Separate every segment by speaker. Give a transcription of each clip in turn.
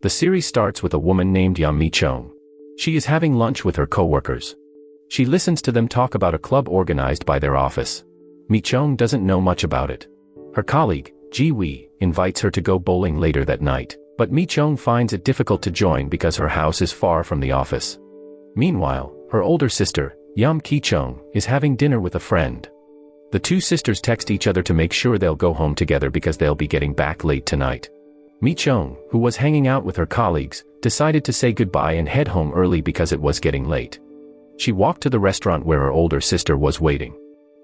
Speaker 1: The series starts with a woman named Mi Chong. She is having lunch with her co-workers. She listens to them talk about a club organized by their office. Mi Chong doesn't know much about it. Her colleague, Ji Wei, invites her to go bowling later that night, but Mi Chong finds it difficult to join because her house is far from the office. Meanwhile, her older sister, Yam Ki Chong, is having dinner with a friend. The two sisters text each other to make sure they'll go home together because they'll be getting back late tonight. Mi Chong, who was hanging out with her colleagues, decided to say goodbye and head home early because it was getting late. She walked to the restaurant where her older sister was waiting.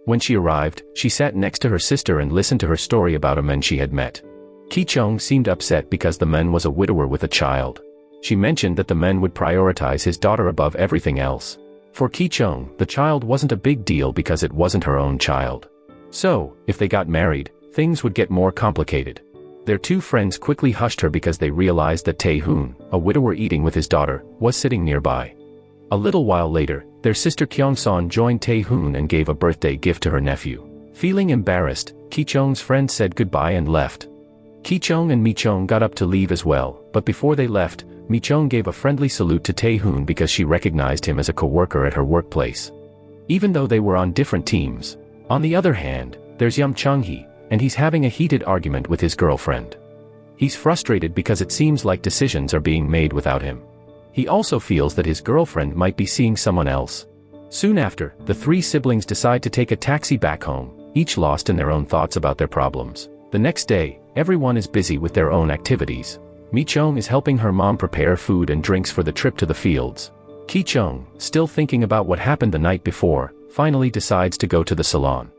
Speaker 1: When she arrived, she sat next to her sister and listened to her story about a man she had met. Ki Chong seemed upset because the man was a widower with a child. She mentioned that the man would prioritize his daughter above everything else. For Ki Chong, the child wasn't a big deal because it wasn't her own child. So, if they got married, things would get more complicated. Their two friends quickly hushed her because they realized that Tae-hoon, a widower eating with his daughter, was sitting nearby. A little while later, their sister Kyung-son joined Tae-hoon and gave a birthday gift to her nephew. Feeling embarrassed, Ki Chong's friend said goodbye and left. Ki Chong and Mi Chong got up to leave as well, but before they left, Mi Chong gave a friendly salute to Tae-hoon because she recognized him as a co-worker at her workplace. Even though they were on different teams. On the other hand, there's Yam Chung-hee, and he's having a heated argument with his girlfriend. He's frustrated because it seems like decisions are being made without him. He also feels that his girlfriend might be seeing someone else. Soon after, the three siblings decide to take a taxi back home, each lost in their own thoughts about their problems. The next day, everyone is busy with their own activities. Mi Chong is helping her mom prepare food and drinks for the trip to the fields. Ki Chong, still thinking about what happened the night before, finally decides to go to the salon.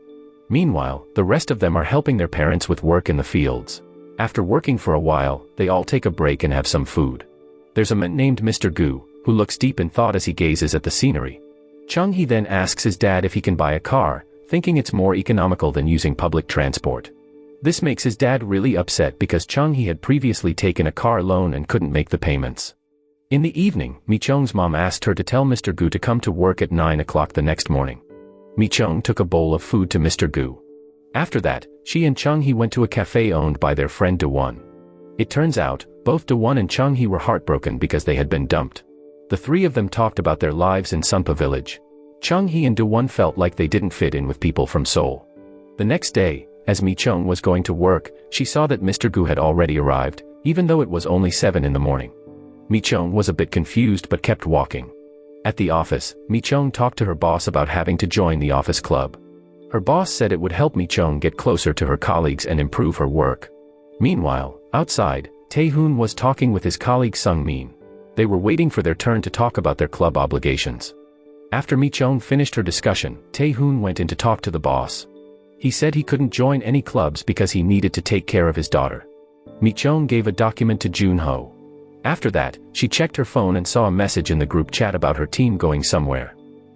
Speaker 1: Meanwhile, the rest of them are helping their parents with work in the fields. After working for a while, they all take a break and have some food. There's a man named Mr. Gu, who looks deep in thought as he gazes at the scenery. Chung-hee then asks his dad if he can buy a car, thinking it's more economical than using public transport. This makes his dad really upset because Chung-hee had previously taken a car loan and couldn't make the payments. In the evening, Mi Chong's mom asked her to tell Mr. Gu to come to work at 9 o'clock the next morning. Mi Chong took a bowl of food to Mr. Gu. After that, she and Chung-hee went to a cafe owned by their friend Do-won. It turns out, both Do-won and Chung-hee were heartbroken because they had been dumped. The three of them talked about their lives in Sunpa village. Chung-hee and Do-won felt like they didn't fit in with people from Seoul. The next day, as Mi Chong was going to work, she saw that Mr. Gu had already arrived, even though it was only 7 in the morning. Mi Chong was a bit confused but kept walking. At the office, Mi Chong talked to her boss about having to join the office club. Her boss said it would help Mi Chong get closer to her colleagues and improve her work. Meanwhile, outside, Tae-hoon was talking with his colleague Sung-min. They were waiting for their turn to talk about their club obligations. After Mi Chong finished her discussion, Tae-hoon went in to talk to the boss. He said he couldn't join any clubs because he needed to take care of his daughter. Mi Chong gave a document to Jun-ho. After that, she checked her phone and saw a message in the group chat about her team going somewhere.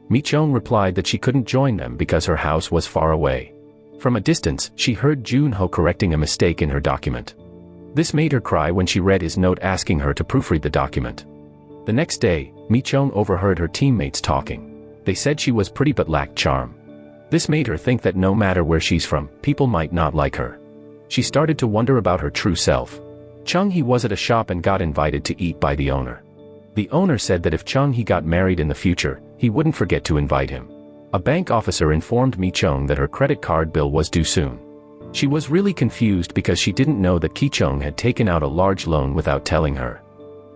Speaker 1: Mi Chong replied that she couldn't join them because her house was far away. From a distance, she heard Jun-ho correcting a mistake in her document. This made her cry when she read his note asking her to proofread the document. The next day, Mi Chong overheard her teammates talking. They said she was pretty but lacked charm. This made her think that no matter where she's from, people might not like her. She started to wonder about her true self. Chung-hee was at a shop and got invited to eat by the owner. The owner said that if Chung-hee got married in the future, he wouldn't forget to invite him. A bank officer informed Mi Chong that her credit card bill was due soon. She was really confused because she didn't know that Ki Chong had taken out a large loan without telling her.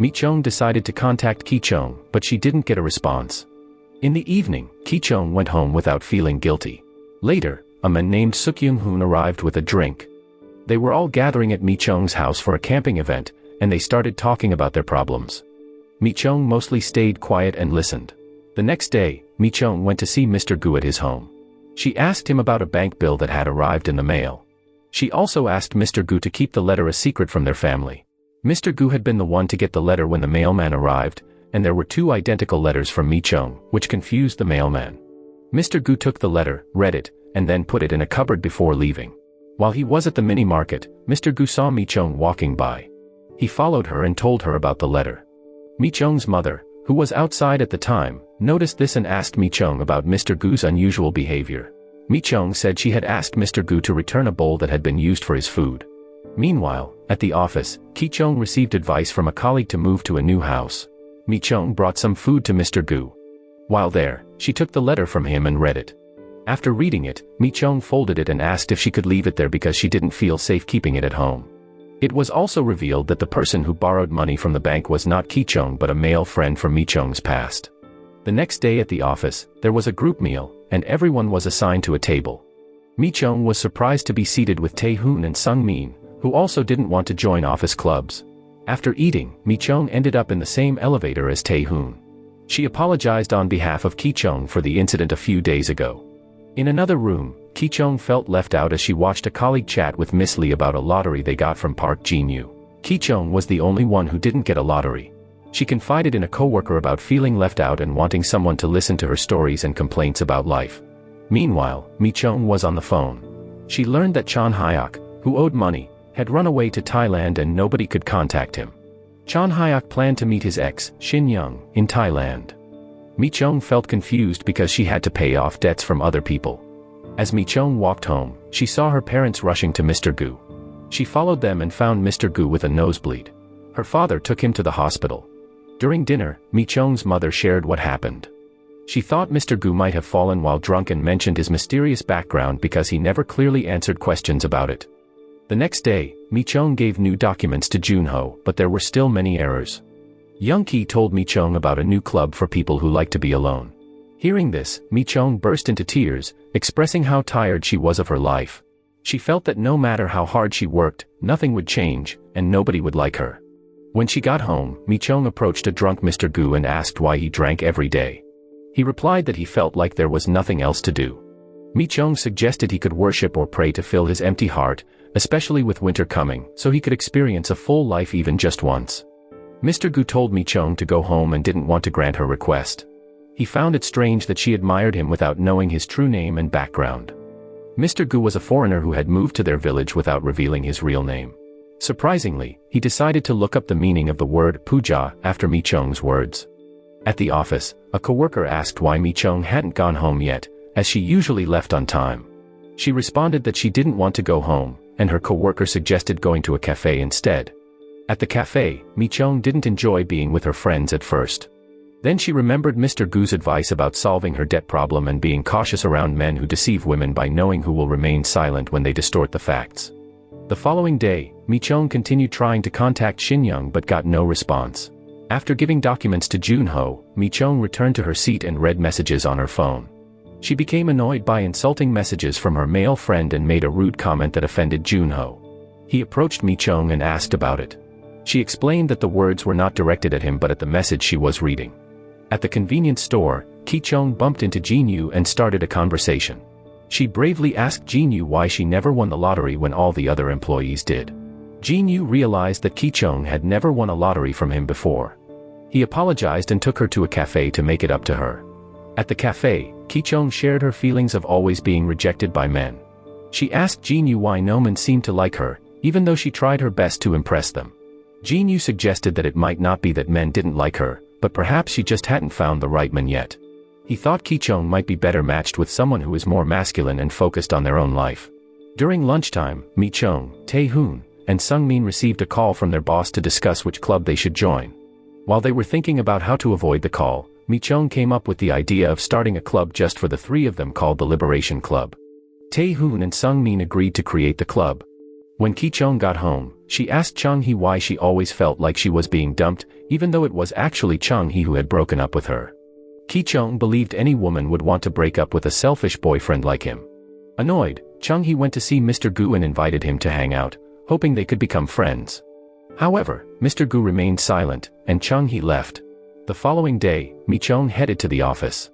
Speaker 1: Mi Chong decided to contact Ki Chong, but she didn't get a response. In the evening, Ki Chong went home without feeling guilty. Later, a man named Suk-young-hoon arrived with a drink. They were all gathering at Mi Chong's house for a camping event, and they started talking about their problems. Mi Chong mostly stayed quiet and listened. The next day, Mi Chong went to see Mr. Gu at his home. She asked him about a bank bill that had arrived in the mail. She also asked Mr. Gu to keep the letter a secret from their family. Mr. Gu had been the one to get the letter when the mailman arrived, and there were 2 identical letters from Mi Chong, which confused the mailman. Mr. Gu took the letter, read it, and then put it in a cupboard before leaving. While he was at the mini-market, Mr. Gu saw Mi Chong walking by. He followed her and told her about the letter. Mi Chong's mother, who was outside at the time, noticed this and asked Mi Chong about Mr. Gu's unusual behavior. Mi Chong said she had asked Mr. Gu to return a bowl that had been used for his food. Meanwhile, at the office, Ki-chong received advice from a colleague to move to a new house. Mi-chong brought some food to Mr. Gu. While there, she took the letter from him and read it. After reading it, Mi-chong folded it and asked if she could leave it there because she didn't feel safe keeping it at home. It was also revealed that the person who borrowed money from the bank was not Ki-chong but a male friend from Mi-chong's past. The next day at the office, there was a group meal, and everyone was assigned to a table. Mi-chong was surprised to be seated with Tae-hoon and Sung-min, who also didn't want to join office clubs. After eating, Mi-chong ended up in the same elevator as Tae-hoon. She apologized on behalf of Ki-chong for the incident a few days ago. In another room, Ki-chong felt left out as she watched a colleague chat with Miss Lee about a lottery they got from Park Jin-yu. Ki-chong was the only one who didn't get a lottery. She confided in a coworker about feeling left out and wanting someone to listen to her stories and complaints about life. Meanwhile, Mi-chong was on the phone. She learned that Chon Hyuk, who owed money, had run away to Thailand and nobody could contact him. Chon Hyuk planned to meet his ex, Shin Young, in Thailand. Mi-chong felt confused because she had to pay off debts from other people. As Mi-chong walked home, she saw her parents rushing to Mr. Gu. She followed them and found Mr. Gu with a nosebleed. Her father took him to the hospital. During dinner, Mi-chong's mother shared what happened. She thought Mr. Gu might have fallen while drunk and mentioned his mysterious background because he never clearly answered questions about it. The next day, Mi-chong gave new documents to Junho, but there were still many errors. Young Ki told Mi-chong about a new club for people who like to be alone. Hearing this, Mi-chong burst into tears, expressing how tired she was of her life. She felt that no matter how hard she worked, nothing would change, and nobody would like her. When she got home, Mi-chong approached a drunk Mr. Gu and asked why he drank every day. He replied that he felt like there was nothing else to do. Mi-chong suggested he could worship or pray to fill his empty heart, especially with winter coming, so he could experience a full life even just once. Mr. Gu told Mi-chong to go home and didn't want to grant her request. He found it strange that she admired him without knowing his true name and background. Mr. Gu was a foreigner who had moved to their village without revealing his real name. Surprisingly, he decided to look up the meaning of the word puja after Mi-chong's words. At the office, a coworker asked why Mi-chong hadn't gone home yet, as she usually left on time. She responded that she didn't want to go home, and her coworker suggested going to a cafe instead. At the cafe, Mi-chong didn't enjoy being with her friends at first. Then she remembered Mr. Gu's advice about solving her debt problem and being cautious around men who deceive women by knowing who will remain silent when they distort the facts. The following day, Mi-chong continued trying to contact Shin Young but got no response. After giving documents to Junho, Mi-chong returned to her seat and read messages on her phone. She became annoyed by insulting messages from her male friend and made a rude comment that offended Junho. He approached Mi-chong and asked about it. She explained that the words were not directed at him but at the message she was reading. At the convenience store, Ki-chong bumped into Jin-yu and started a conversation. She bravely asked Jin-yu why she never won the lottery when all the other employees did. Jin-yu realized that Ki-chong had never won a lottery from him before. He apologized and took her to a cafe to make it up to her. At the cafe, Ki-chong shared her feelings of always being rejected by men. She asked Jin-yu why no man seemed to like her, even though she tried her best to impress them. Jin-yu suggested that it might not be that men didn't like her, but perhaps she just hadn't found the right man yet. He thought Ki-chong might be better matched with someone who is more masculine and focused on their own life. During lunchtime, Mi-chong, Tae-hoon, and Sung-min received a call from their boss to discuss which club they should join. While they were thinking about how to avoid the call, Mi-chong came up with the idea of starting a club just for the three of them called the Liberation Club. Tae-hoon and Sung-min agreed to create the club. When Ki-chong got home, she asked Chung-hee why she always felt like she was being dumped, even though it was actually Chung-hee who had broken up with her. Ki-chong believed any woman would want to break up with a selfish boyfriend like him. Annoyed, Chung-hee went to see Mr. Gu and invited him to hang out, hoping they could become friends. However, Mr. Gu remained silent, and Chung-hee left. The following day, Mi-chong headed to the office.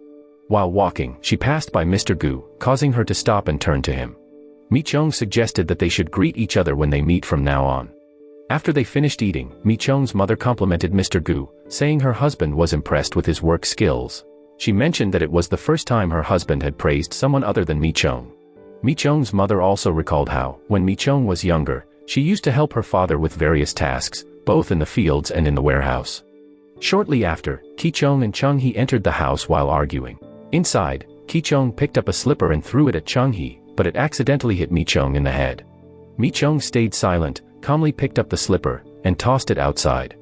Speaker 1: While walking, she passed by Mr. Gu, causing her to stop and turn to him. Mi-chong suggested that they should greet each other when they meet from now on. After they finished eating, Mi-chong's mother complimented Mr. Gu, saying her husband was impressed with his work skills. She mentioned that it was the first time her husband had praised someone other than Mi-chong. Mi-chong's mother also recalled how, when Mi-chong was younger, she used to help her father with various tasks, both in the fields and in the warehouse. Shortly after, Ki-chong and Chung-hee entered the house while arguing. Inside, Ki-chong picked up a slipper and threw it at Chung-hee, but it accidentally hit Mi-chong in the head. Mi-chong stayed silent, calmly picked up the slipper and tossed it outside.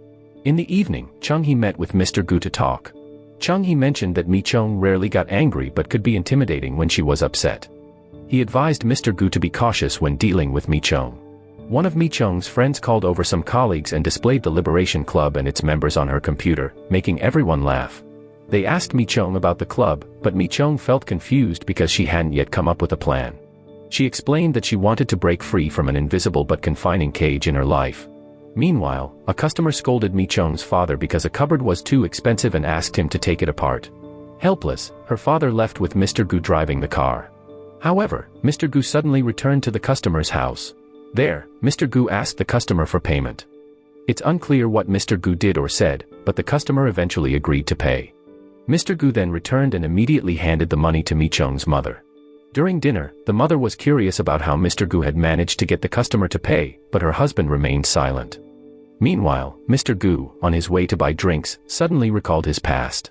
Speaker 1: In the evening, Chung-hee met with Mr. Gu to talk. Chung-hee mentioned that Mi-chung rarely got angry but could be intimidating when she was upset. He advised Mr. Gu to be cautious when dealing with Mi-chung. One of Mi-chung's friends called over some colleagues and displayed the Liberation Club and its members on her computer, making everyone laugh. They asked Mi-chung about the club, but Mi-chung felt confused because she hadn't yet come up with a plan. She explained that she wanted to break free from an invisible but confining cage in her life. Meanwhile, a customer scolded Mi-chung's father because a cupboard was too expensive and asked him to take it apart. Helpless, her father left with Mr. Gu driving the car. However, Mr. Gu suddenly returned to the customer's house. There, Mr. Gu asked the customer for payment. It's unclear what Mr. Gu did or said, but the customer eventually agreed to pay. Mr. Gu then returned and immediately handed the money to Mi-chung's mother. During dinner, the mother was curious about how Mr. Gu had managed to get the customer to pay, but her husband remained silent. Meanwhile, Mr. Gu, on his way to buy drinks, suddenly recalled his past.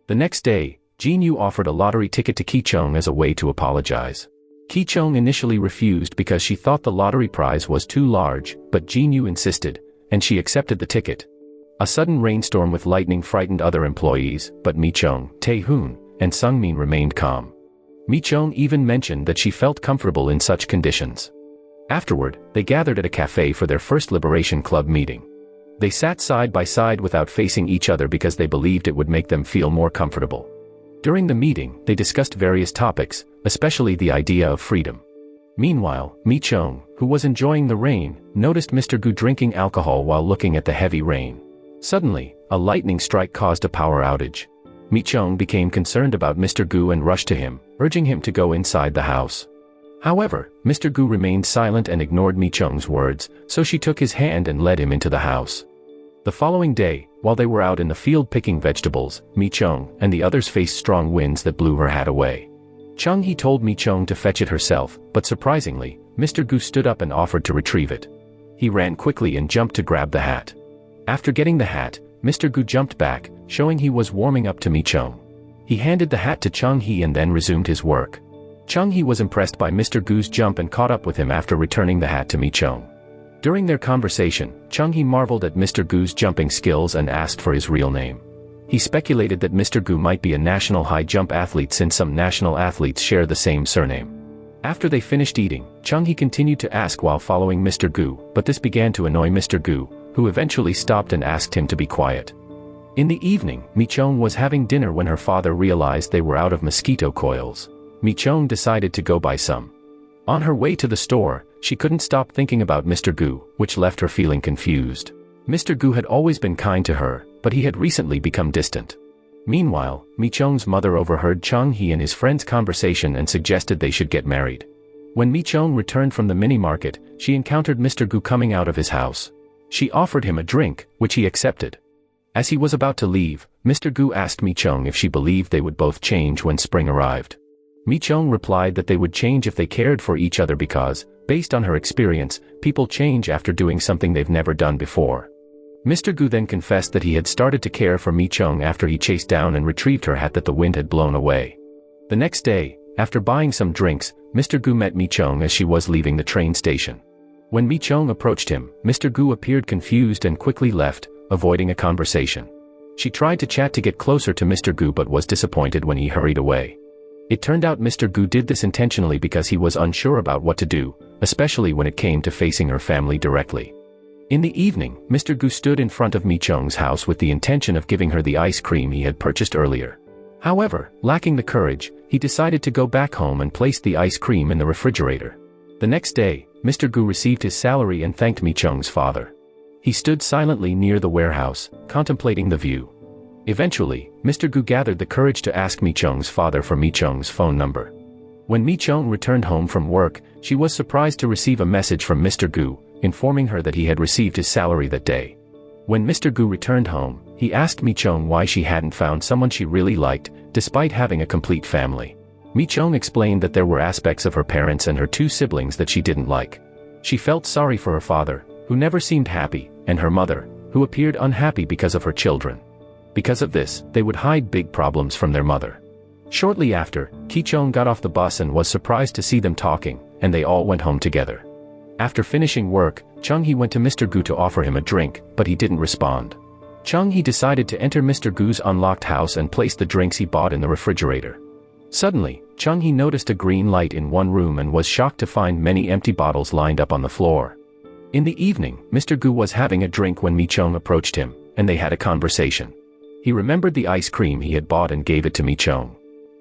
Speaker 1: The next day, Jin-yu offered a lottery ticket to Ki-chung as a way to apologize. Ki-chung initially refused because she thought the lottery prize was too large, but Jin-yu insisted, and she accepted the ticket. A sudden rainstorm with lightning frightened other employees, but Mi-chung, Tae-hoon, and Sung-min remained calm. Mi-chung even mentioned that she felt comfortable in such conditions. Afterward, they gathered at a cafe for their first Liberation Club meeting. They sat side by side without facing each other because they believed it would make them feel more comfortable. During the meeting, they discussed various topics, especially the idea of freedom. Meanwhile, Mi-chung, who was enjoying the rain, noticed Mr. Gu drinking alcohol while looking at the heavy rain. Suddenly, a lightning strike caused a power outage. Mi-chung became concerned about Mr. Gu and rushed to him, urging him to go inside the house. However, Mr. Gu remained silent and ignored Mi-chung's words, so she took his hand and led him into the house. The following day, while they were out in the field picking vegetables, Mi-chung and the others faced strong winds that blew her hat away. Chung-hee told Mi-chung to fetch it herself, but surprisingly, Mr. Gu stood up and offered to retrieve it. He ran quickly and jumped to grab the hat. After getting the hat, Mr. Gu jumped back, showing he was warming up to Mi-chung. He handed the hat to Chung-hee and then resumed his work. Chung-hee was impressed by Mr. Gu's jump and caught up with him after returning the hat to Mi-chung. During their conversation, Chung-hee marveled at Mr. Gu's jumping skills and asked for his real name. He speculated that Mr. Gu might be a national high jump athlete since some national athletes share the same surname. After they finished eating, Chung-hee continued to ask while following Mr. Gu, but this began to annoy Mr. Gu, who eventually stopped and asked him to be quiet. In the evening, Mi-chung was having dinner when her father realized they were out of mosquito coils. Mi-chung decided to go buy some. On her way to the store, she couldn't stop thinking about Mr. Gu, which left her feeling confused. Mr. Gu had always been kind to her, but he had recently become distant. Meanwhile, Mi-chung's mother overheard Chung-hee and his friend's conversation and suggested they should get married. When Mi-chung returned from the mini-market, she encountered Mr. Gu coming out of his house. She offered him a drink, which he accepted. As he was about to leave, Mr. Gu asked Mi-chung if she believed they would both change when spring arrived. Mi-chung replied that they would change if they cared for each other because, based on her experience, people change after doing something they've never done before. Mr. Gu then confessed that he had started to care for Mi-chung after he chased down and retrieved her hat that the wind had blown away. The next day, after buying some drinks, Mr. Gu met Mi-chung as she was leaving the train station. When Mi-chung approached him, Mr. Gu appeared confused and quickly left, avoiding a conversation. She tried to chat to get closer to Mr. Gu but was disappointed when he hurried away. It turned out Mr. Gu did this intentionally because he was unsure about what to do, especially when it came to facing her family directly. In the evening, Mr. Gu stood in front of Mi-chung's house with the intention of giving her the ice cream he had purchased earlier. However, lacking the courage, he decided to go back home and place the ice cream in the refrigerator. The next day, Mr. Gu received his salary and thanked Mi-chung's father. He stood silently near the warehouse, contemplating the view. Eventually, Mr. Gu gathered the courage to ask Mi-chung's father for Mi-chung's phone number. When Mi-chung returned home from work, she was surprised to receive a message from Mr. Gu, informing her that he had received his salary that day. When Mr. Gu returned home, he asked Mi-chung why she hadn't found someone she really liked, despite having a complete family. Mi-chung explained that there were aspects of her parents and her two siblings that she didn't like. She felt sorry for her father, who never seemed happy, and her mother, who appeared unhappy because of her children. Because of this, they would hide big problems from their mother. Shortly after, Ki-chung got off the bus and was surprised to see them talking, and they all went home together. After finishing work, Chung-hee went to Mr. Gu to offer him a drink, but he didn't respond. Chung-hee decided to enter Mr. Gu's unlocked house and place the drinks he bought in the refrigerator. Suddenly, Chung-hee noticed a green light in one room and was shocked to find many empty bottles lined up on the floor. In the evening, Mr. Gu was having a drink when Mi-chung approached him, and they had a conversation. He remembered the ice cream he had bought and gave it to Mi-chung.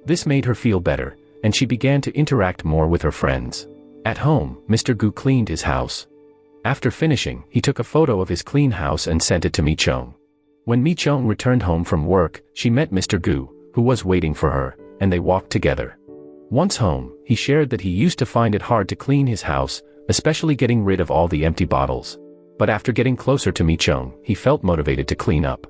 Speaker 1: This made her feel better, and she began to interact more with her friends. At home, Mr. Gu cleaned his house. After finishing, he took a photo of his clean house and sent it to Mi-chung. When Mi-chung returned home from work, she met Mr. Gu, who was waiting for her, and they walked together. Once home, he shared that he used to find it hard to clean his house, especially getting rid of all the empty bottles. But after getting closer to Mi-chung, he felt motivated to clean up.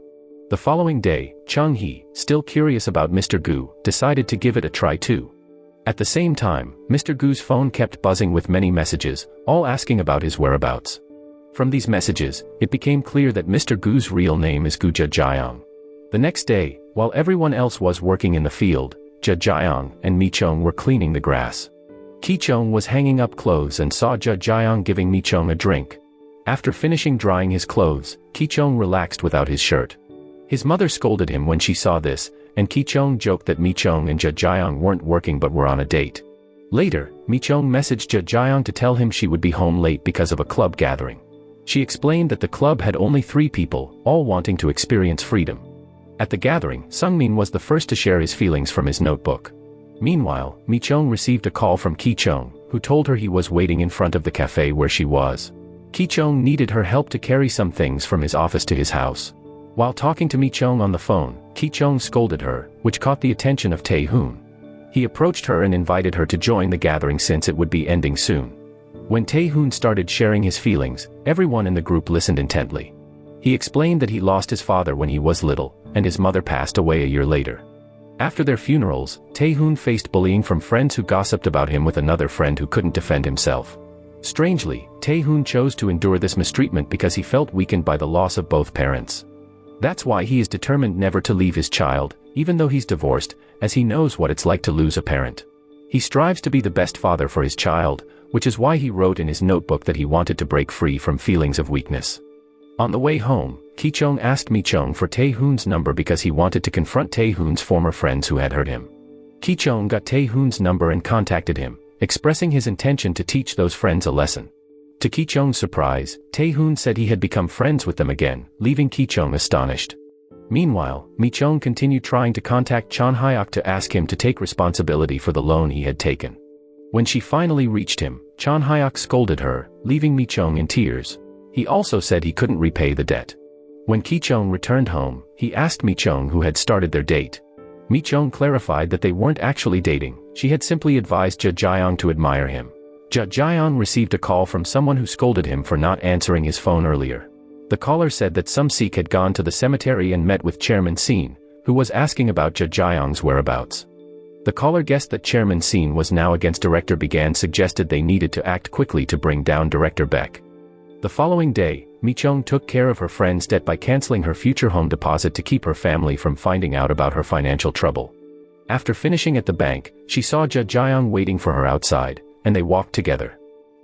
Speaker 1: The following day, Chung-hee, still curious about Mr. Gu, decided to give it a try too. At the same time, Mr. Gu's phone kept buzzing with many messages, all asking about his whereabouts. From these messages, it became clear that Mr. Gu's real name is Gu Jjaeong. The next day, while everyone else was working in the field, Jjaeong and Mi-chung were cleaning the grass. Ki-chung was hanging up clothes and saw Jjaeong giving Mi-chung a drink. After finishing drying his clothes, Ki-chung relaxed without his shirt. His mother scolded him when she saw this, and Ki-chung joked that Mi-chung and Jjaeong weren't working but were on a date. Later, Mi-chung messaged Jjaeong to tell him she would be home late because of a club gathering. She explained that the club had only 3 people, all wanting to experience freedom. At the gathering, Sungmin was the first to share his feelings from his notebook. Meanwhile, Mi-chung received a call from Ki-chung, who told her he was waiting in front of the cafe where she was. Ki-chung needed her help to carry some things from his office to his house. While talking to Mi-chung on the phone, Ki-chung scolded her, which caught the attention of Tae-hoon. He approached her and invited her to join the gathering since it would be ending soon. When Tae-hoon started sharing his feelings, everyone in the group listened intently. He explained that he lost his father when he was little, and his mother passed away a year later. After their funerals, Tae-hoon faced bullying from friends who gossiped about him with another friend who couldn't defend himself. Strangely, Tae-hoon chose to endure this mistreatment because he felt weakened by the loss of both parents. That's why he is determined never to leave his child, even though he's divorced, as he knows what it's like to lose a parent. He strives to be the best father for his child, which is why he wrote in his notebook that he wanted to break free from feelings of weakness. On the way home, Ki-chung asked Mi-chung for Tae-hoon's number because he wanted to confront Tae-hoon's former friends who had hurt him. Ki-chung got Tae-hoon's number and contacted him, expressing his intention to teach those friends a lesson. To Ki-chung's surprise, Tae-hoon said he had become friends with them again, leaving Ki-chung astonished. Meanwhile, Mi-chung continued trying to contact Chon Hyuk to ask him to take responsibility for the loan he had taken. When she finally reached him, Chon Hyuk scolded her, leaving Mi-chung in tears. He also said he couldn't repay the debt. When Ki-chung returned home, he asked Mi-chung who had started their date. Mi-chung clarified that they weren't actually dating, she had simply advised Jjaeong to admire him. Jjaeong received a call from someone who scolded him for not answering his phone earlier. The caller said that some Sikh had gone to the cemetery and met with Chairman Seen, who was asking about Jjaeong's whereabouts. The caller guessed that Chairman Seen was now against Director Beck and suggested they needed to act quickly to bring down Director Beck. The following day, Mi-chung took care of her friend's debt by canceling her future home deposit to keep her family from finding out about her financial trouble. After finishing at the bank, she saw Jjaeong waiting for her outside, and they walked together.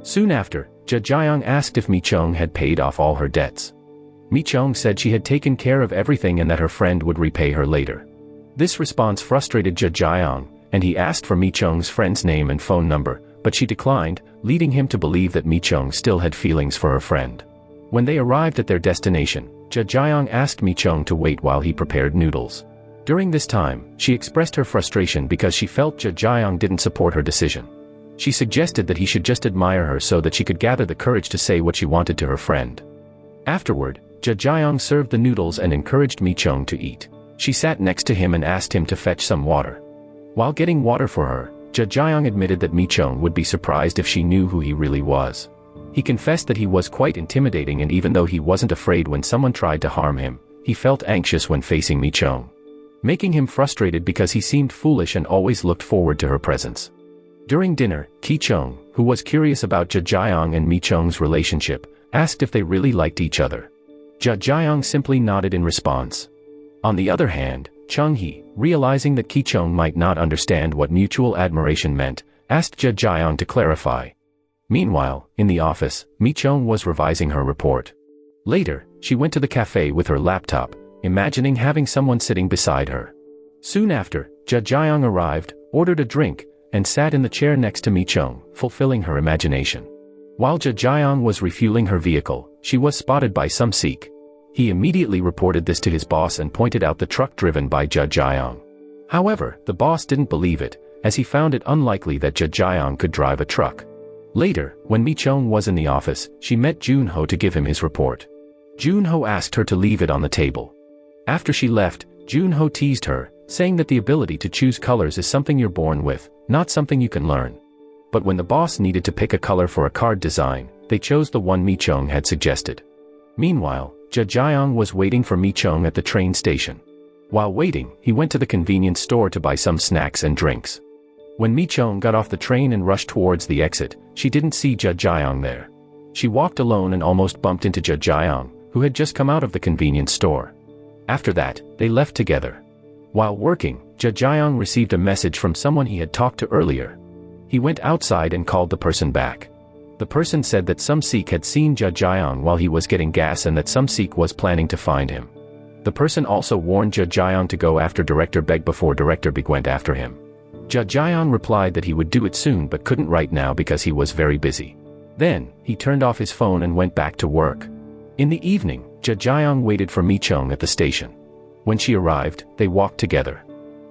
Speaker 1: Soon after, Jjaeong asked if Mi-chung had paid off all her debts. Mi-chung said she had taken care of everything and that her friend would repay her later. This response frustrated Jjaeong, and he asked for Mi-chung's friend's name and phone number, but she declined, leading him to believe that Mi-chung still had feelings for her friend. When they arrived at their destination, Jjaeong asked Mi-chung to wait while he prepared noodles. During this time, she expressed her frustration because she felt Jjaeong didn't support her decision. She suggested that he should just admire her so that she could gather the courage to say what she wanted to her friend. Afterward, Jjaeong served the noodles and encouraged Mi-chung to eat. She sat next to him and asked him to fetch some water. While getting water for her, Jjaeong admitted that Mi-chung would be surprised if she knew who he really was. He confessed that he was quite intimidating, and even though he wasn't afraid when someone tried to harm him, he felt anxious when facing Mi-chung, making him frustrated because he seemed foolish and always looked forward to her presence. During dinner, Ki-chung, who was curious about Jjaeong and Mi-chung's relationship, asked if they really liked each other. Jjaeong simply nodded in response. On the other hand, Chung-hee, realizing that Ki-chung might not understand what mutual admiration meant, asked Jjaeong to clarify. Meanwhile, in the office, Mi-chong was revising her report. Later, she went to the cafe with her laptop, imagining having someone sitting beside her. Soon after, Jjae-young arrived, ordered a drink, and sat in the chair next to Mi-chong, fulfilling her imagination. While Jjae-young was refueling her vehicle, she was spotted by some Sikh. He immediately reported this to his boss and pointed out the truck driven by Jjae-young. However, the boss didn't believe it, as he found it unlikely that Jjae-young could drive a truck. Later, when Mi-chong was in the office, she met Junho to give him his report. Junho asked her to leave it on the table. After she left, Junho teased her, saying that the ability to choose colors is something you're born with, not something you can learn. But when the boss needed to pick a color for a card design, they chose the one Mi-chong had suggested. Meanwhile, Jjae-young was waiting for Mi-chong at the train station. While waiting, he went to the convenience store to buy some snacks and drinks. When Mi-chong got off the train and rushed towards the exit, she didn't see Jjae-young there. She walked alone and almost bumped into Jjae-young, who had just come out of the convenience store. After that, they left together. While working, Jjae-young received a message from someone he had talked to earlier. He went outside and called the person back. The person said that some Sikh had seen Jjae-young while he was getting gas and that some Sikh was planning to find him. The person also warned Jjae-young to go after Director Beg before Director Beg went after him. Jjae-young replied that he would do it soon but couldn't right now because he was very busy. Then, he turned off his phone and went back to work. In the evening, Jjae-young waited for Mi-chong at the station. When she arrived, they walked together.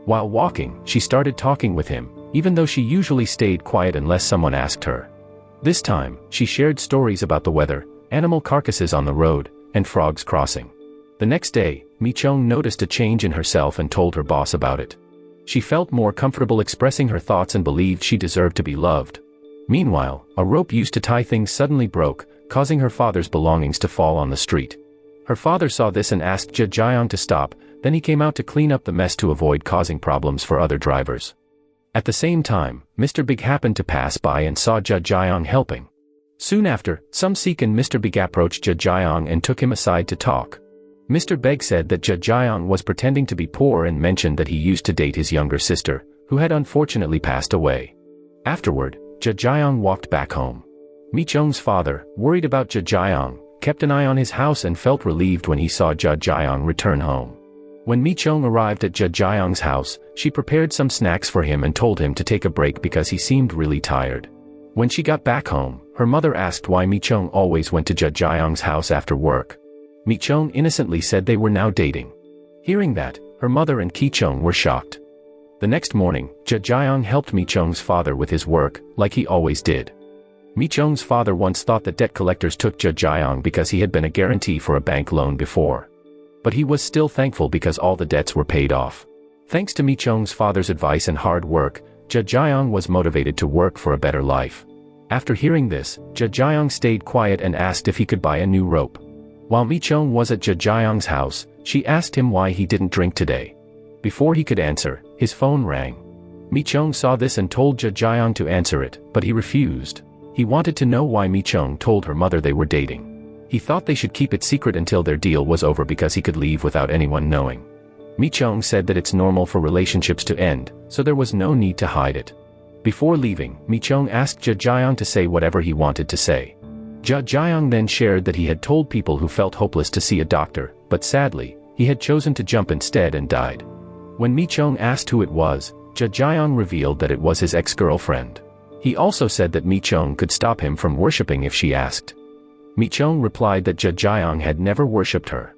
Speaker 1: While walking, she started talking with him, even though she usually stayed quiet unless someone asked her. This time, she shared stories about the weather, animal carcasses on the road, and frogs crossing. The next day, Mi-chong noticed a change in herself and told her boss about it. She felt more comfortable expressing her thoughts and believed she deserved to be loved. Meanwhile, a rope used to tie things suddenly broke, causing her father's belongings to fall on the street. Her father saw this and asked Jjae-young to stop, then he came out to clean up the mess to avoid causing problems for other drivers. At the same time, Mr. Big happened to pass by and saw Jjae-young helping. Soon after, some Sikh and Mr. Big approached Jjae-young and took him aside to talk. Mr. Beg said that Jjae-young was pretending to be poor and mentioned that he used to date his younger sister, who had unfortunately passed away. Afterward, Jjae-young walked back home. Mi-chong's father, worried about Jjae-young, kept an eye on his house and felt relieved when he saw Jjae-young return home. When Mi-chong arrived at Jjae-young's house, she prepared some snacks for him and told him to take a break because he seemed really tired. When she got back home, her mother asked why Mi-chong always went to Jjae-young's house after work. Mi-chong innocently said they were now dating. Hearing that, her mother and Ki-chong were shocked. The next morning, Jjae-young helped Mi-chong's father with his work, like he always did. Mi-chong's father once thought that debt collectors took Jjae-young because he had been a guarantee for a bank loan before. But he was still thankful because all the debts were paid off. Thanks to Mi-chong's father's advice and hard work, Jjae-young was motivated to work for a better life. After hearing this, Jjae-young stayed quiet and asked if he could buy a new rope. While Mi-chong was at Jjae-young's house, she asked him why he didn't drink today. Before he could answer, his phone rang. Mi-chong saw this and told Jjae-young to answer it, but he refused. He wanted to know why Mi-chong told her mother they were dating. He thought they should keep it secret until their deal was over because he could leave without anyone knowing. Mi-chong said that it's normal for relationships to end, so there was no need to hide it. Before leaving, Mi-chong asked Jjae-young to say whatever he wanted to say. Jjae-young then shared that he had told people who felt hopeless to see a doctor, but sadly, he had chosen to jump instead and died. When Mi-chong asked who it was, Jjae-young revealed that it was his ex-girlfriend. He also said that Mi-chong could stop him from worshipping if she asked. Mi-chong replied that Jjae-young had never worshipped her.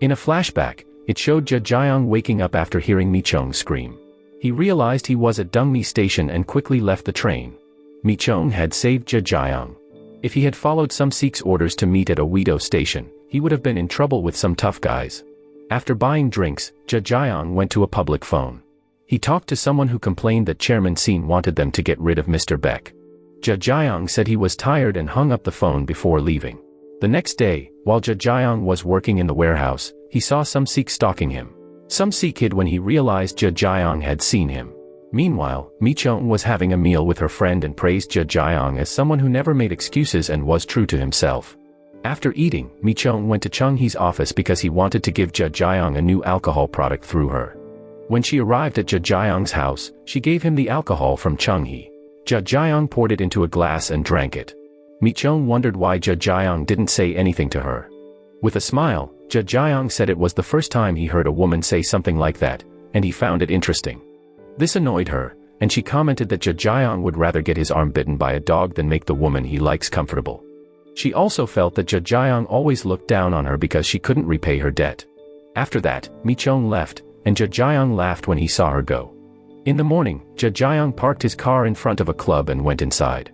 Speaker 1: In a flashback, it showed Jjae-young waking up after hearing Mi-chong scream. He realized he was at Dongmi Station and quickly left the train. Mi-chong had saved Jjae-young. If he had followed some Sikh's orders to meet at a Uido station, he would have been in trouble with some tough guys. After buying drinks, Jjae-young went to a public phone. He talked to someone who complained that Chairman Seen wanted them to get rid of Mr. Beck. Jjae-young said he was tired and hung up the phone before leaving. The next day, while Jjae-young was working in the warehouse, he saw some Sikh stalking him. Some Sikh hid when he realized Jjae-young had seen him. Meanwhile, Mi-chong was having a meal with her friend and praised Jjae-young as someone who never made excuses and was true to himself. After eating, Mi-chong went to Chung-hee's office because he wanted to give Jjae-young a new alcohol product through her. When she arrived at Jjae-young's house, she gave him the alcohol from Chung-hee. Jjae-young poured it into a glass and drank it. Mi-chong wondered why Jdrama didn't say anything to her. With a smile, Jdrama said it was the first time he heard a woman say something like that, and he found it interesting. This annoyed her, and she commented that Jdrama would rather get his arm bitten by a dog than make the woman he likes comfortable. She also felt that Jdrama always looked down on her because she couldn't repay her debt. After that, Mi-chong left, and Jdrama laughed when he saw her go. In the morning, Jdrama parked his car in front of a club and went inside.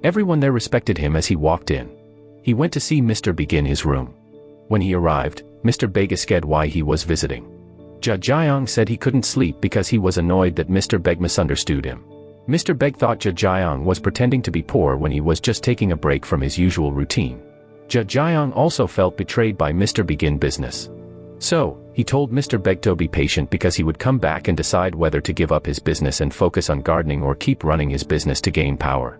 Speaker 1: Everyone there respected him as he walked in. He went to see Mr. Beg in his room. When he arrived, Mr. Beg asked why he was visiting. Jdrama said he couldn't sleep because he was annoyed that Mr. Beg misunderstood him. Mr. Beg thought Jdrama was pretending to be poor when he was just taking a break from his usual routine. Jdrama also felt betrayed by Mr. Beg in business. So, he told Mr. Beg to be patient because he would come back and decide whether to give up his business and focus on gardening or keep running his business to gain power.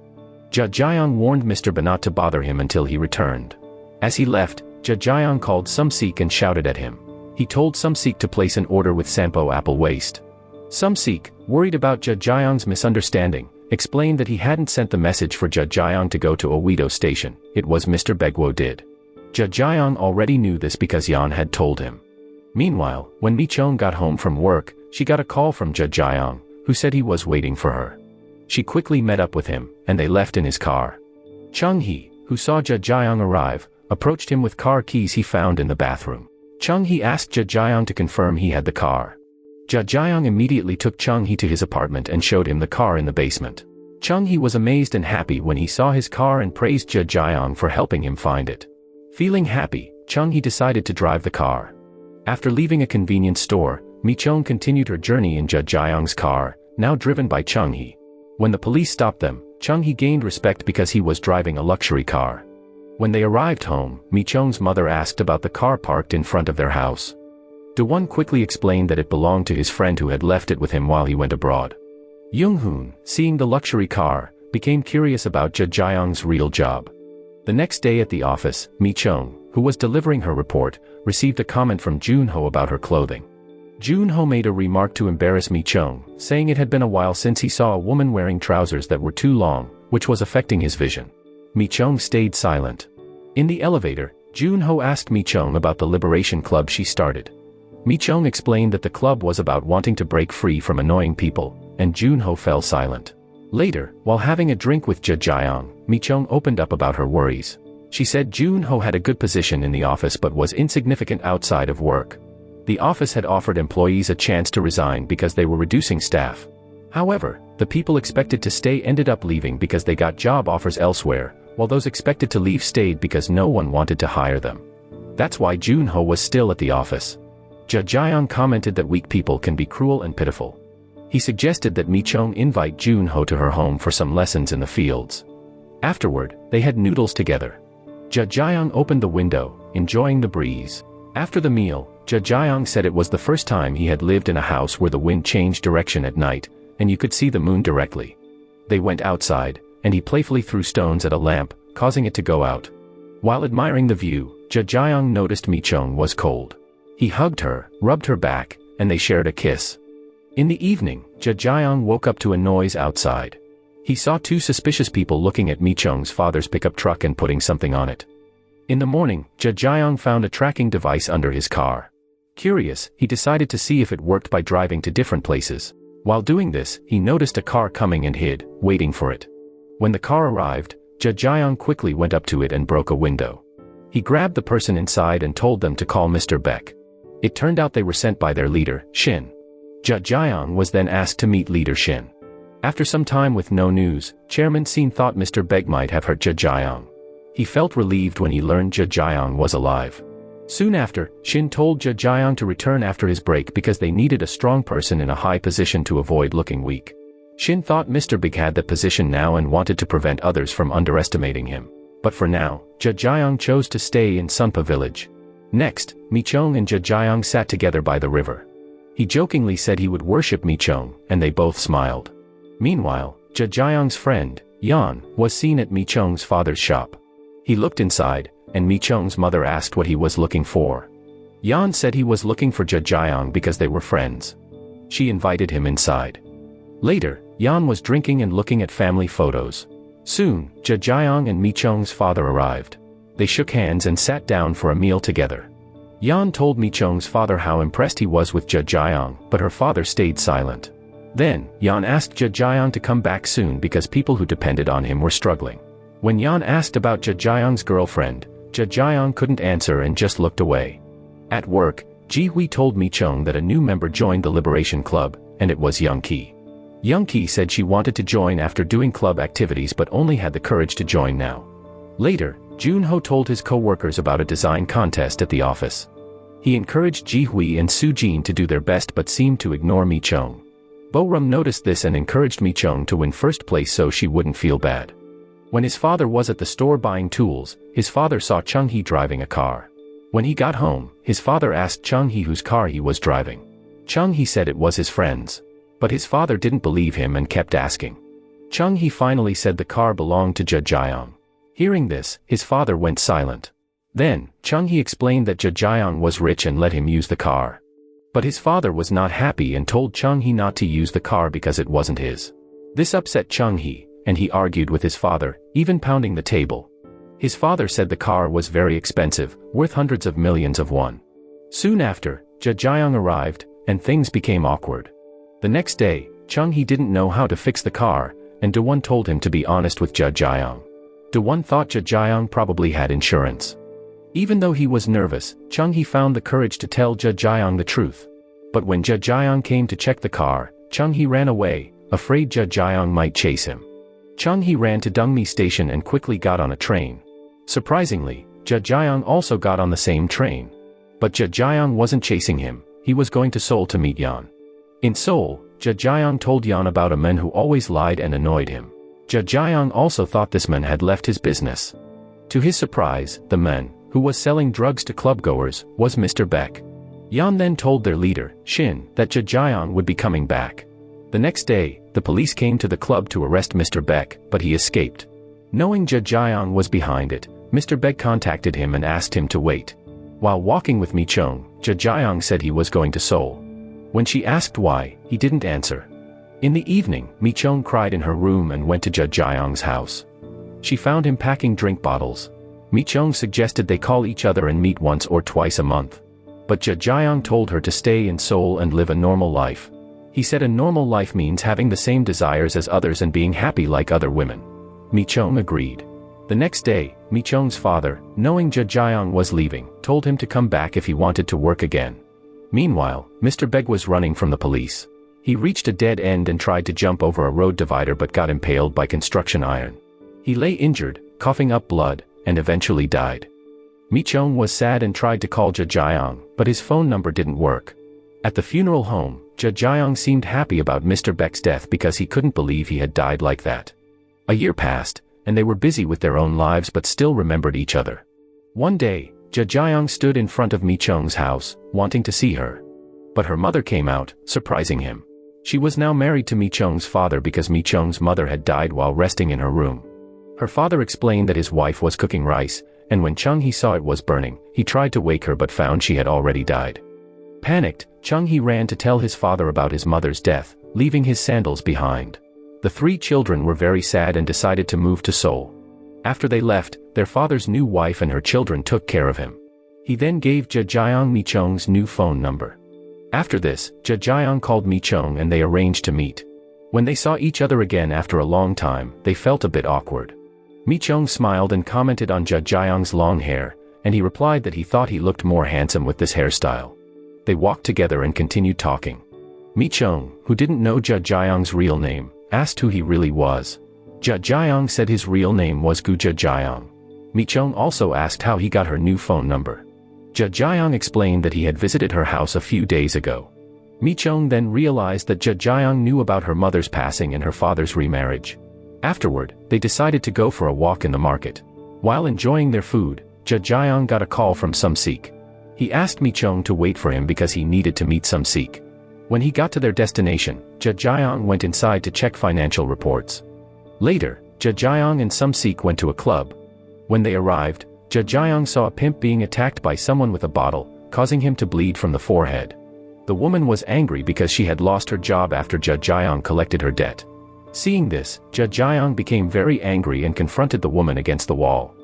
Speaker 1: Jdrama warned Mr. Beg not to bother him until he returned. As he left, Jdrama called Sumseek and shouted at him. He told Sumseek to place an order with Sampo Apple Waste. Sumseek, worried about Jdrama's misunderstanding, explained that he hadn't sent the message for Jdrama to go to Owedo Station, it was Mr. Begwo did. Jdrama already knew this because Yan had told him. Meanwhile, when Mi-chong got home from work, she got a call from Jdrama, who said he was waiting for her. She quickly met up with him, and they left in his car. Chung-hee, who saw Jdrama arrive, approached him with car keys he found in the bathroom. Chung-hee asked Jdrama to confirm he had the car. Jdrama immediately took Chung-hee to his apartment and showed him the car in the basement. Chung-hee was amazed and happy when he saw his car and praised Jdrama for helping him find it. Feeling happy, Chung-hee decided to drive the car. After leaving a convenience store, Mi-chong continued her journey in Jdrama's car, now driven by Chung-hee. When the police stopped them, Chung-hee gained respect because he was driving a luxury car. When they arrived home, Mi-chong's mother asked about the car parked in front of their house. Do-won quickly explained that it belonged to his friend who had left it with him while he went abroad. Young-hoon, seeing the luxury car, became curious about Jdrama's real job. The next day at the office, Mi-chong, who was delivering her report, received a comment from Jun-ho about her clothing. Jun-ho made a remark to embarrass Mi-chong, saying it had been a while since he saw a woman wearing trousers that were too long, which was affecting his vision. Mi-chong stayed silent. In the elevator, Jun-ho asked Mi-chong about the Liberation Club she started. Mi-chong explained that the club was about wanting to break free from annoying people, and Jun-ho fell silent. Later, while having a drink with Jdrama, Mi-chong opened up about her worries. She said Jun-ho had a good position in the office but was insignificant outside of work. The office had offered employees a chance to resign because they were reducing staff. However, the people expected to stay ended up leaving because they got job offers elsewhere, while those expected to leave stayed because no one wanted to hire them. That's why Jun-ho was still at the office. Jdrama commented that weak people can be cruel and pitiful. He suggested that Mi-chong invite Jun-ho to her home for some lessons in the fields. Afterward, they had noodles together. Jdrama opened the window, enjoying the breeze. After the meal, Jdrama said it was the first time he had lived in a house where the wind changed direction at night, and you could see the moon directly. They went outside, and he playfully threw stones at a lamp, causing it to go out. While admiring the view, Jdrama noticed Mi-chong was cold. He hugged her, rubbed her back, and they shared a kiss. In the evening, Jdrama woke up to a noise outside. He saw two suspicious people looking at Mi-chong's father's pickup truck and putting something on it. In the morning, Jdrama found a tracking device under his car. Curious, he decided to see if it worked by driving to different places. While doing this, he noticed a car coming and hid, waiting for it. When the car arrived, Jdrama quickly went up to it and broke a window. He grabbed the person inside and told them to call Mr. Beck. It turned out they were sent by their leader, Shin. Jdrama was then asked to meet leader Shin. After some time with no news, Chairman Shin thought Mr. Beck might have hurt Jdrama. He felt relieved when he learned Jdrama was alive. Soon after, Shin told Jdrama to return after his break because they needed a strong person in a high position to avoid looking weak. Shin thought Mr. Beg had that position now and wanted to prevent others from underestimating him. But for now, Jdrama chose to stay in Sunpa village. Next, Mi-chong and Jdrama sat together by the river. He jokingly said he would worship Mi-chong, and they both smiled. Meanwhile, Jdrama's friend, Yan, was seen at Mi-chong's father's shop. He looked inside, and Mi-chong's mother asked what he was looking for. Yan said he was looking for Jdrama because they were friends. She invited him inside. Later, Yan was drinking and looking at family photos. Soon, Jdrama and Mi-chung's father arrived. They shook hands and sat down for a meal together. Yeon told Mi-chung's father how impressed he was with Jdrama, but her father stayed silent. Then, Yeon asked Jdrama to come back soon because people who depended on him were struggling. When Yeon asked about Jdrama's girlfriend, Jdrama couldn't answer and just looked away. At work, Ji-hui told Mi-chung that a new member joined the Liberation Club, and it was Young-ki. Young-ki said she wanted to join after doing club activities but only had the courage to join now. Later, Jun-ho told his co-workers about a design contest at the office. He encouraged Ji-hui and Soo-jin to do their best but seemed to ignore Mi-chung. Bo-rum noticed this and encouraged Mi-chung to win first place so she wouldn't feel bad. When his father was at the store buying tools, his father saw Chung-hee driving a car. When he got home, his father asked Chung-hee whose car he was driving. Chung-hee said it was his friend's. But his father didn't believe him and kept asking. Chung-hee finally said the car belonged to Jdrama. Hearing this, his father went silent. Then, Chung-hee explained that Jdrama was rich and let him use the car. But his father was not happy and told Chung-hee not to use the car because it wasn't his. This upset Chung-hee, and he argued with his father, even pounding the table. His father said the car was very expensive, worth hundreds of millions of won. Soon after, Jdrama arrived, and things became awkward. The next day, Chung-hee didn't know how to fix the car, and Do-won told him to be honest with Jdrama. Do-won thought Jdrama probably had insurance. Even though he was nervous, Chung-hee found the courage to tell Jdrama the truth. But when Jdrama came to check the car, Chung-hee ran away, afraid Jdrama might chase him. Chung-hee ran to Dongmi Station and quickly got on a train. Surprisingly, Jdrama also got on the same train. But Jdrama wasn't chasing him, he was going to Seoul to meet Yeon. In Seoul, Jdrama told Yeon about a man who always lied and annoyed him. Jdrama also thought this man had left his business. To his surprise, the man, who was selling drugs to clubgoers, was Mr. Beck. Yeon then told their leader, Shin, that Jdrama would be coming back. The next day, the police came to the club to arrest Mr. Beck, but he escaped. Knowing Jdrama was behind it, Mr. Beck contacted him and asked him to wait. While walking with Mi-chung, Jdrama said he was going to Seoul. When she asked why, he didn't answer. In the evening, Mi-chung cried in her room and went to Jdrama's house. She found him packing drink bottles. Mi-chung suggested they call each other and meet once or twice a month. But Jdrama told her to stay in Seoul and live a normal life. He said a normal life means having the same desires as others and being happy like other women. Mi-chung agreed. The next day, Mi-chung's father, knowing Jdrama was leaving, told him to come back if he wanted to work again. Meanwhile, Mr. Beck was running from the police. He reached a dead end and tried to jump over a road divider but got impaled by construction iron. He lay injured, coughing up blood, and eventually died. Mi-chung was sad and tried to call Jdrama, but his phone number didn't work. At the funeral home, Jdrama seemed happy about Mr. Beck's death because he couldn't believe he had died like that. A year passed, and they were busy with their own lives but still remembered each other. One day, Jdrama stood in front of Mi-chung's house, wanting to see her. But her mother came out, surprising him. She was now married to Mi-chung's father because Mi-chung's mother had died while resting in her room. Her father explained that his wife was cooking rice, and when Chung-hee saw it was burning, he tried to wake her but found she had already died. Panicked, Chung-hee ran to tell his father about his mother's death, leaving his sandals behind. The three children were very sad and decided to move to Seoul. After they left, their father's new wife and her children took care of him. He then gave Jdrama Mi-chung's new phone number. After this, Jdrama called Mi-chung and they arranged to meet. When they saw each other again after a long time, they felt a bit awkward. Mi-chung smiled and commented on Jdrama's long hair, and he replied that he thought he looked more handsome with this hairstyle. They walked together and continued talking. Mi-chung, who didn't know Jdrama's real name, asked who he really was. Jdrama said his real name was Gu Jdrama. Mi-chung also asked how he got her new phone number. Jdrama explained that he had visited her house a few days ago. Mi-chung then realized that Jdrama knew about her mother's passing and her father's remarriage. Afterward, they decided to go for a walk in the market. While enjoying their food, Jdrama got a call from Suk. He asked Mi-chung to wait for him because he needed to meet Suk. When he got to their destination, Jdrama went inside to check financial reports. Later, Jdrama and Suk went to a club. When they arrived, Jdrama saw a pimp being attacked by someone with a bottle, causing him to bleed from the forehead. The woman was angry because she had lost her job after Jdrama collected her debt. Seeing this, Jdrama became very angry and confronted the woman against the wall.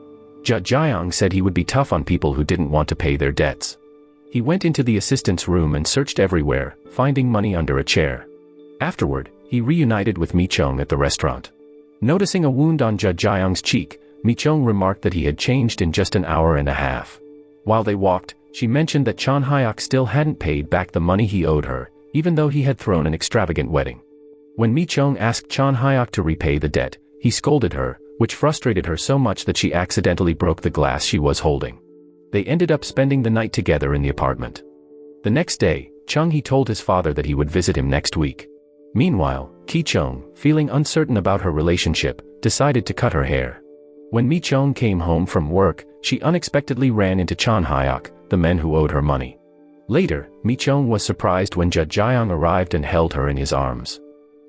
Speaker 1: Jdrama said he would be tough on people who didn't want to pay their debts. He went into the assistant's room and searched everywhere, finding money under a chair. Afterward, he reunited with Mi-chung at the restaurant. Noticing a wound on Jdrama's cheek, Mi-chung remarked that he had changed in just an hour and a half. While they walked, she mentioned that Chon Hyuk still hadn't paid back the money he owed her, even though he had thrown an extravagant wedding. When Mi-chung asked Chon Hyuk to repay the debt, he scolded her, which frustrated her so much that she accidentally broke the glass she was holding. They ended up spending the night together in the apartment. The next day, Chung-hee told his father that he would visit him next week. Meanwhile, Ki-chung, feeling uncertain about her relationship, decided to cut her hair. When Mi-chung came home from work, she unexpectedly ran into Chon Hyuk, the man who owed her money. Later, Mi-chung was surprised when Jdrama arrived and held her in his arms.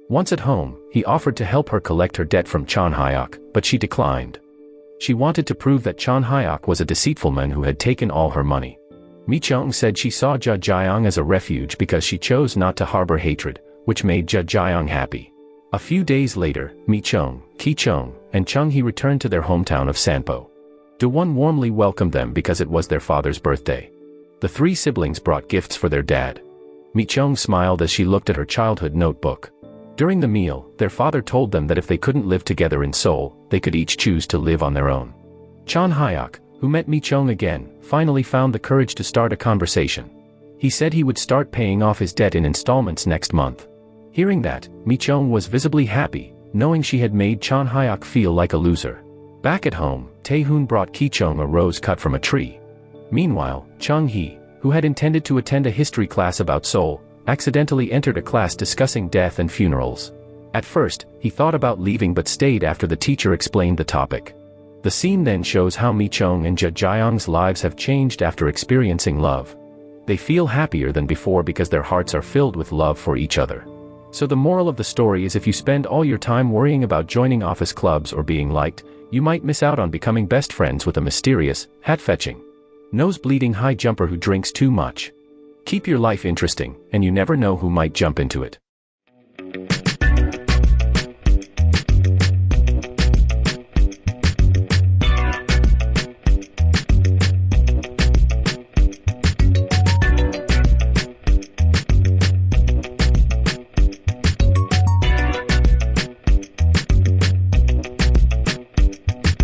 Speaker 1: Once at home, he offered to help her collect her debt from Chon Hyuk, but she declined. She wanted to prove that Chon Hyuk was a deceitful man who had taken all her money. Mi-chung said she saw Jdrama as a refuge because she chose not to harbor hatred, which made Jdrama happy. A few days later, Mi-chung, Ki-chung, and Chung-hee returned to their hometown of Sanpo. Do-won warmly welcomed them because it was their father's birthday. The three siblings brought gifts for their dad. Mi-chung smiled as she looked at her childhood notebook. During the meal, their father told them that if they couldn't live together in Seoul, they could each choose to live on their own. Chon Hyuk, who met Mi-chung again, finally found the courage to start a conversation. He said he would start paying off his debt in installments next month. Hearing that, Mi-chung was visibly happy, knowing she had made Chon Hyuk feel like a loser. Back at home, Tae-hoon brought Ki-chung a rose cut from a tree. Meanwhile, Chung-hee, who had intended to attend a history class about Seoul, accidentally entered a class discussing death and funerals. At first, he thought about leaving but stayed after the teacher explained the topic. The scene then shows how Mi-chung and Jdrama's lives have changed after experiencing love. They feel happier than before because their hearts are filled with love for each other. So the moral of the story is if you spend all your time worrying about joining office clubs or being liked, you might miss out on becoming best friends with a mysterious, hat-fetching, nose-bleeding high jumper who drinks too much. Keep your life interesting, and you never know who might jump into it.